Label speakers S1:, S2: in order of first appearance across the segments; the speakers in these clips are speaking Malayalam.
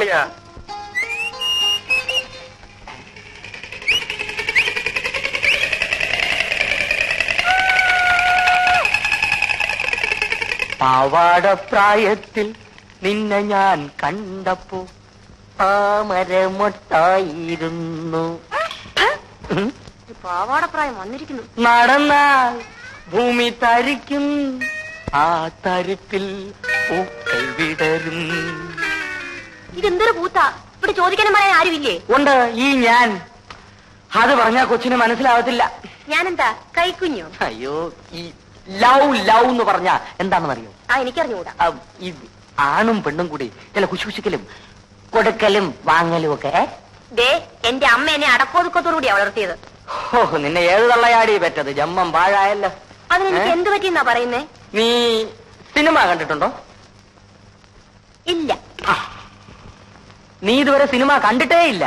S1: അളിയാ. പാവാടപ്രായത്തിൽ നിന്നെ ഞാൻ കണ്ടപ്പോ താമരമൊട്ടായിരുന്നു.
S2: പാവാടപ്രായം വന്നിരിക്കുന്നു.
S1: നടന്നാൽ ഭൂമി തരിക്കും, ആ തരിപ്പിൽ പൂക്കൾ വിടരും.
S2: ഇതെന്തൊരു പൂത്താ? ഇവിടെ ചോദിക്കാനും പറയാൻ ആരുമില്ലേ?
S1: ഉണ്ട്, ഈ ഞാൻ. അത് പറഞ്ഞാ കൊച്ചിന് മനസ്സിലാവത്തില്ല.
S2: ഞാനെന്താ കൈക്കുഞ്ഞോ?
S1: അയ്യോ, ഈ ലവ് ലവ് എന്ന് പറഞ്ഞാ എന്താണെന്നറിയോ?
S2: എനിക്കറിഞ്ഞുകൂടാ.
S1: ഈ ആണും പെണ്ണും കൂടി ചില കുശുകുശുക്കലും കൊടുക്കലും വാങ്ങലും ഒക്കെ.
S2: എന്റെ അമ്മ എന്നെ അടക്കോതുക്കത്തോടുകൂടിയാ വളർത്തിയത്.
S1: ഓ, നിന്നെ ഏത് തള്ളയാടി പറ്റത്? ജമ്മം പാഴായല്ലോ.
S2: അതിനെനിക്ക് എന്ത് പറ്റിയെന്നാ പറയുന്നേ?
S1: നീ സിനിമ കണ്ടിട്ടുണ്ടോ?
S2: ഇല്ല.
S1: നീ ഇതുവരെ സിനിമ കണ്ടിട്ടേ ഇല്ല?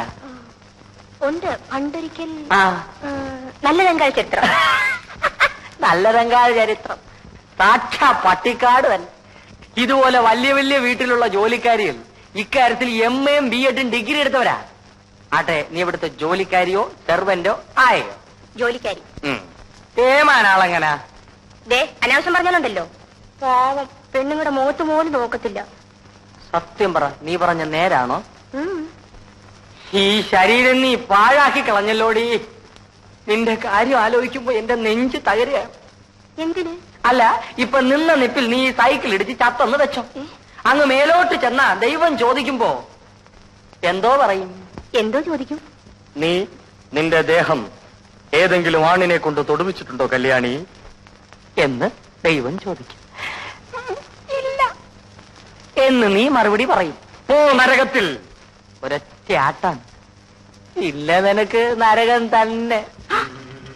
S2: ഉണ്ട്, പണ്ടൊരിക്കൽ. നല്ല രംഗാൾ ചരിത്രം.
S1: നല്ല രംഗാൾ ചരിത്രം സാക്ഷാ പട്ടിക്കാട് തന്നെ. ഇതുപോലെ വലിയ വലിയ വീട്ടിലുള്ള ജോലിക്കാരികൾ ഇക്കാര്യത്തിൽ MA യും BEd ഡിഗ്രി എടുത്തവരാ. ആട്ടെ, നീ ഇവിടുത്തെ ജോലിക്കാരിയോ സെർവന്റോ ആയോ?
S2: ജോലിക്കാരി.
S1: ഏമാനാളെങ്ങനാ?
S2: അനാവശ്യം പറഞ്ഞാലുണ്ടല്ലോ, പാവം പെണ്ണുങ്ങളുടെ മുഖത്ത് പോലും നോക്കത്തില്ല.
S1: സത്യം പറ, നീ പറഞ്ഞ നേരാണോ? ഈ ശരീരം നീ പാഴാക്കി കളഞ്ഞല്ലോടി. നിന്റെ കാര്യം ആലോചിക്കുമ്പോ എന്റെ നെഞ്ച് തകരുക.
S2: എന്തിന്?
S1: അല്ല, ഇപ്പൊ നിന്ന നിപ്പിൽ നീ സൈക്കിൾ ഇടിച്ച് ചത്തെന്ന് വെച്ചോ. അങ്ങ് മേലോട്ട് ചെന്നാ ദൈവം ചോദിക്കുമ്പോ എന്തോ പറയും?
S2: എന്തോ ചോദിക്കും?
S1: നീ നിന്റെ ദേഹം ഏതെങ്കിലും ആണിനെ കൊണ്ട് തൊടുവിച്ചിട്ടുണ്ടോ കല്യാണി എന്ന് ദൈവം ചോദിക്കും.
S2: ഇല്ല
S1: എന്ന് നീ മറുപടി പറയും. ഓ, നരകത്തിൽ ഒരൊറ്റ ആട്ടാണ്. ഇല്ല, നിനക്ക് നരകം തന്നെ.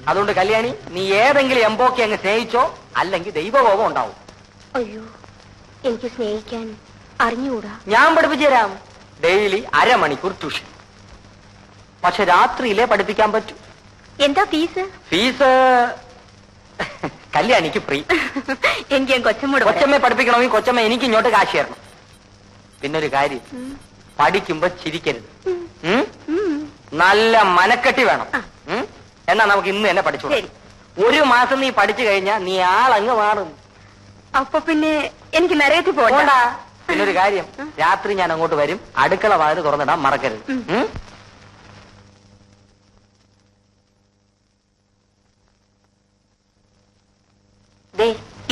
S1: അതുകൊണ്ട് കല്യാണി, നീ ഏതെങ്കിലും എംബോക്കെ അങ്ങ് സ്നേഹിച്ചോ, അല്ലെങ്കിൽ ദൈവകോപം ഉണ്ടാവും.
S2: അയ്യോ, എനിക്ക് സ്നേഹിക്കാൻ അറിഞ്ഞുകൂടാ.
S1: ഞാൻ പഠിപ്പിച്ചു തരാം. ഡെയിലി അരമണിക്കൂർ ട്യൂഷൻ. പക്ഷെ രാത്രിയിലേ പഠിപ്പിക്കാൻ പറ്റൂ.
S2: എന്താ ഫീസ്?
S1: Fees കല്യാണിക്ക് free.
S2: എനിക്ക്
S1: കൊച്ചമ്മയെ പഠിപ്പിക്കണമെങ്കിൽ കൊച്ചമ്മ എനിക്ക് ഇങ്ങോട്ട് കാശ് തരണം. പിന്നൊരു കാര്യം, പഠിക്കുമ്പോ ചിരിക്കരുത്. നല്ല മനക്കെട്ടി വേണം. എന്നാ നമുക്ക് ഇന്ന് തന്നെ പഠിച്ചു. ഒരു മാസം നീ പഠിച്ചു കഴിഞ്ഞാ നീ ആളങ്ങ് മാറും.
S2: അപ്പൊ പിന്നെ എനിക്ക് നരകത്തിൽ പോകണ്ട.
S1: പിന്നൊരു കാര്യം, രാത്രി ഞാൻ അങ്ങോട്ട് വരും. അടുക്കള വാതിൽ തുറന്നിടാൻ മറക്കരുത്.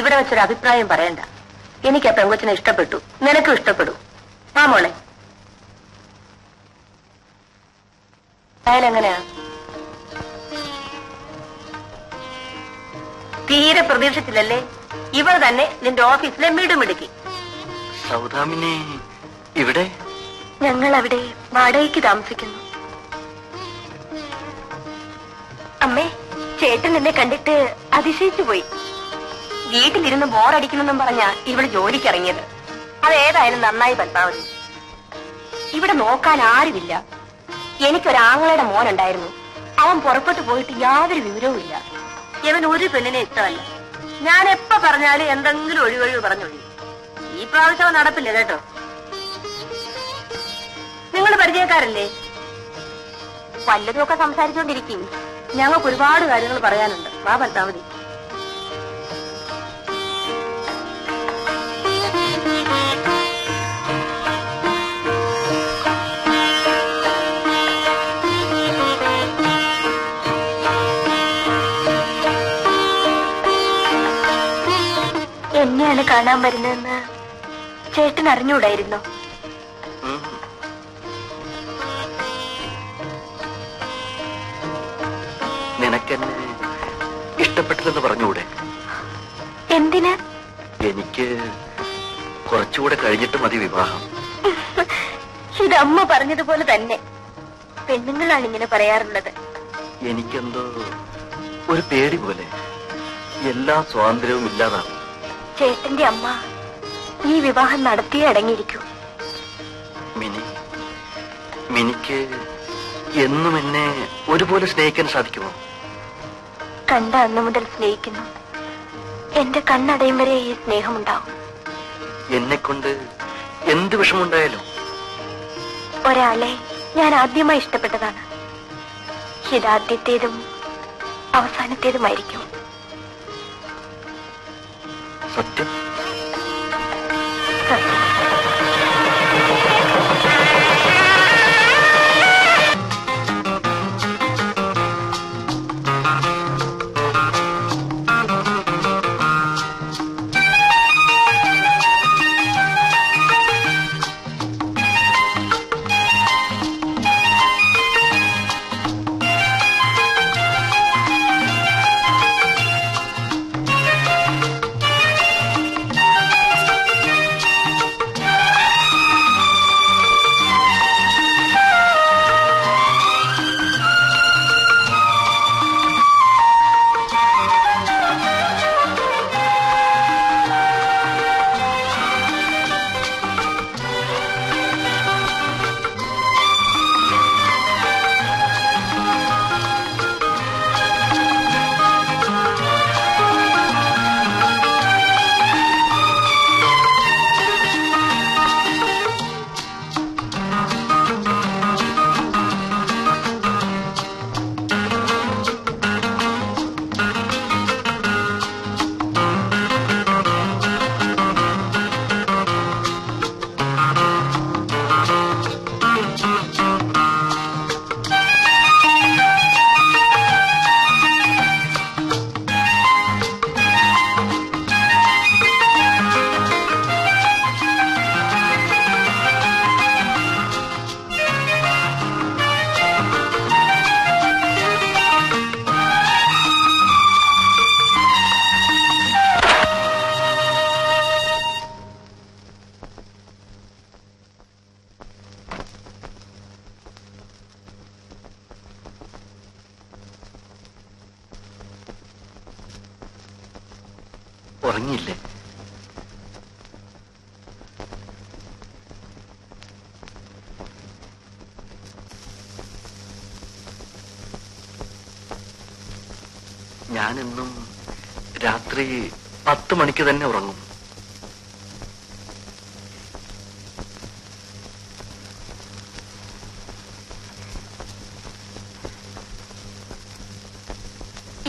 S2: ഇവിടെ വെച്ചൊരു അഭിപ്രായം പറയണ്ട. എനിക്ക് ആ പെങ്കൊച്ചിനെ ഇഷ്ടപ്പെട്ടു, നിനക്കും ഇഷ്ടപ്പെടും. ആ മോളെ, അയാളെങ്ങനെയാ? തീരെ പ്രതീക്ഷിച്ചില്ലല്ലേ? ഇവൾ തന്നെ നിന്റെ ഓഫീസിലെ മിടുമിടുക്കി.
S1: സൗദാമിനെ ഇവിടെ?
S2: ഞങ്ങൾ അവിടെ വാടകയ്ക്ക് താമസിക്കുന്നു. അമ്മേ, ചേട്ടൻ എന്നെ കണ്ടിട്ട് അതിശയിച്ചു പോയി. വീട്ടിലിരുന്ന് ബോറടിക്കുന്നെന്നും പറഞ്ഞാ ഇവള് ജോലിക്കിറങ്ങിയത്. അതേതായാലും നന്നായി പത്മാവതി. ഇവിടെ നോക്കാൻ ആരുമില്ല. എനിക്കൊരാങ്ങളയുടെ മോനുണ്ടായിരുന്നു. അവൻ പുറപ്പെട്ടു പോയിട്ട് യാതൊരു വിവരവും ഇല്ല. ഇവൻ ഒരു പെണ്ണിനെ ഇഷ്ടമല്ല. ഞാൻ എപ്പോ പറഞ്ഞാലും എന്തെങ്കിലും ഒഴിവൊഴിവ് പറഞ്ഞൊഴി. ഈ പ്രാവശ്യം നടപ്പില്ല കേട്ടോ. നിങ്ങൾ പരിചയക്കാരല്ലേ? വല്ലതുമൊക്കെ സംസാരിച്ചുകൊണ്ടിരിക്കും. ഞങ്ങൾക്ക് ഒരുപാട് കാര്യങ്ങൾ പറയാനുണ്ട്. വാ പത്മാവതി. എന്നെയാണ് കാണാൻ വരുന്നതെന്ന് ചേട്ടൻ അറിഞ്ഞൂടായിരുന്നോ?
S1: നിനക്കെന്നെ ഇഷ്ടപ്പെട്ടില്ലെന്ന് പറഞ്ഞൂടെ?
S2: എന്തിന്?
S1: എനിക്ക് കുറച്ചുകൂടെ കഴിഞ്ഞിട്ട് മതി വിവാഹം.
S2: ഇതമ്മ പറഞ്ഞതുപോലെ തന്നെ. പെണ്ണുങ്ങളാണ് ഇങ്ങനെ പറയാറുള്ളത്.
S1: എനിക്കെന്തോ ഒരു പേടി പോലെ. എല്ലാ സ്വാതന്ത്ര്യവും ഇല്ലാതാണ്.
S2: ചേട്ടന്റെ അമ്മ ഈ വിവാഹം നടത്തിയേ അടങ്ങിയിരിക്കൂ.
S1: മിനിക്ക് എന്നും എന്നെ ഒരുപോലെ സ്നേഹിക്കാൻ സാധിക്കുമോ?
S2: കണ്ട അന്നു മുതൽ സ്നേഹിക്കുന്നു. എന്റെ കണ്ണടയും വരെ ഈ സ്നേഹമുണ്ടാവും.
S1: എന്നെ കൊണ്ട് എന്ത് വിഷമുണ്ടായാലും
S2: ഒരാളെ ഞാൻ ആദ്യമായി ഇഷ്ടപ്പെട്ടതാണ്. ഇതാദ്യത്തേതും അവസാനത്തേതുമായിരിക്കും.
S3: സത്യം.
S2: സത്യം.
S3: ഉറങ്ങിയില്ലേ? ഞാനെന്നും രാത്രി 10 മണിക്ക് തന്നെ ഉറങ്ങും.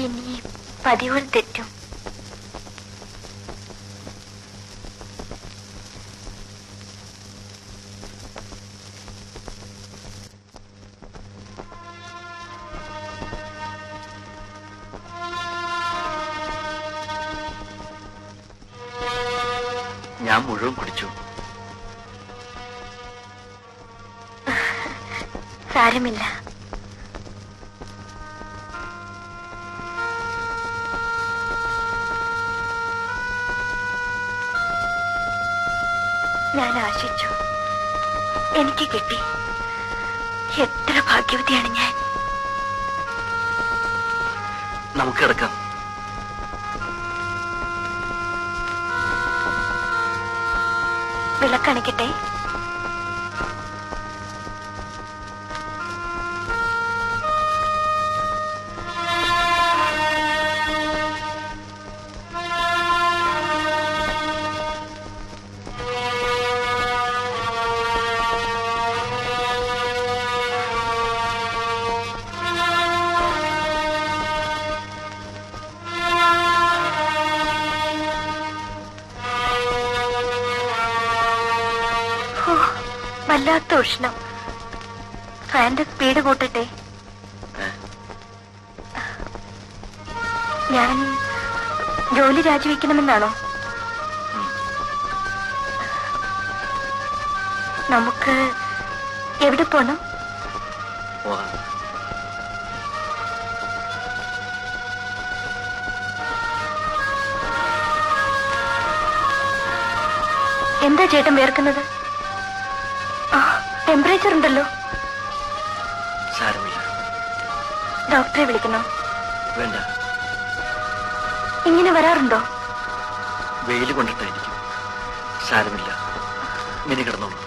S2: ഇനി പതിവുകൾ തെറ്റും.
S3: ഞാൻ മുഴുവൻ കുടിച്ചു.
S2: സാരമില്ല. ഞാൻ ആശിച്ചു, എനിക്ക് കിട്ടി. എത്ര ഭാഗ്യവതിയാണ് ഞാൻ.
S3: നമുക്ക് കിടക്കാം.
S2: വിളക്കണിക്കട്ടെ? വല്ലാത്ത ഉഷ്ണം. ഫാന്റെ സ്പീഡ് കൂട്ടട്ടെ? ഞാൻ ജോലി രാജിവെക്കണമെന്നാണോ? നമുക്ക് എവിടെ പോണം? എന്താ ചേട്ടൻ വേർക്കുന്നത്? ടെമ്പറേച്ചർ ഉണ്ടല്ലോ.
S3: സാരമില്ല.
S2: ഡോക്ടറെ വിളിക്കണോ?
S3: വേണ്ട.
S2: ഇങ്ങനെ വരാറുണ്ടോ?
S3: വെയിൽ കൊണ്ടിട്ടായിരിക്കും. സാരമില്ല, മിനി കിടന്നോളൂ.